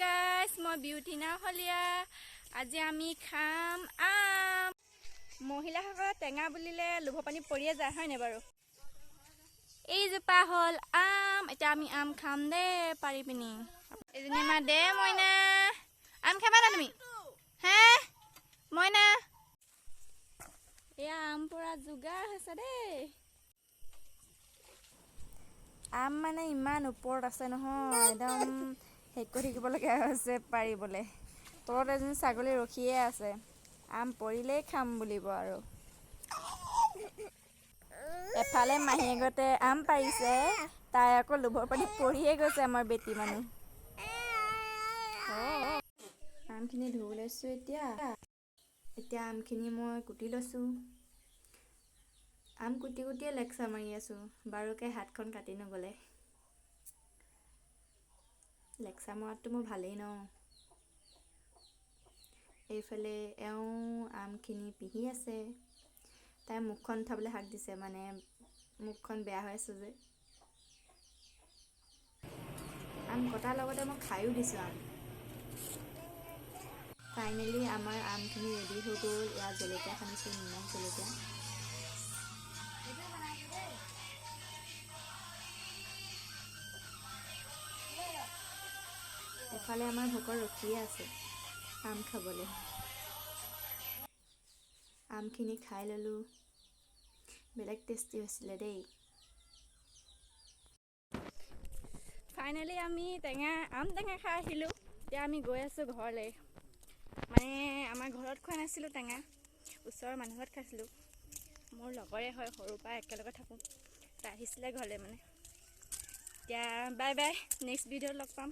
guys, মই beauty নাহলিয়া। আজি আমি খাম আম। মহিলাসকল টেঙা বুলিলে লোভ পানী পৰিয়ে যায় হয় নে বাৰু? এই জোপা হল আম। এতিয়া আমি আম খাম দে পাৰি পিনি। এজনী আমাৰ দে মইনা। আম খাবা না তুমি? হে মইনা। এয়া আম পৰা যোগাৰ হৈছে দেই। আম মানে ইমান ওপৰত আছে নহয়, একদম হেক কৰি থাকিবলগীয়া হৈছে পাৰিবলৈ। তলত এজনী ছাগলী ৰখিয়ে আছে, আম পৰিলেই খাম বুলিব আৰু। এফালে মাহীয়েকতে আম পাৰিছে, তাই আকৌ লোভৰ পানী পৰিয়ে গৈছে আমাৰ বেটি মানুহ। আমখিনি ধুই লৈছোঁ এতিয়া আমখিনি মই কুটি লৈছোঁ। আম কুটি কুটিয়ে লেকচাৰ মাৰি আছোঁ, বাৰুকে হাতখন কাটি নগ'লে। লেকচাৰ মৰাটো মোৰ ভালেই ন। এইফালে এওঁ আমখিনি পিহি আছে, তাই মুখখন উঠাবলৈ হাক দিছে, মানে মুখখন বেয়া হৈ আছে যে। আম কটাৰ লগতে মই খায়ো দিছোঁ আম। ফাইনেলি আমাৰ আমখিনি ৰেডি হৈ গ'ল। ইয়াত জলকীয়া সানিছোঁ, নিমখ জলকীয়া। এফালে আমাৰ ভকত ৰখিয়ে আছে আম খাবলৈ। আমখিনি খাই ল'লোঁ, বেলেগ টেষ্টি হৈছিলে দেই। ফাইনেলি আমি আম টেঙা খাই আহিলোঁ। এতিয়া আমি গৈ আছোঁ ঘৰলৈ। মানে আমাৰ ঘৰত খোৱা নাছিলোঁ টেঙা, ওচৰৰ মানুহ ঘৰত খাইছিলোঁ। মোৰ লগৰে হয়, সৰুৰ পৰা একেলগে থাকোঁ। তাই আহিছিলে ঘৰলৈ মানে। এতিয়া বাই বাই, নেক্সট ভিডিঅ'ত লগ পাম।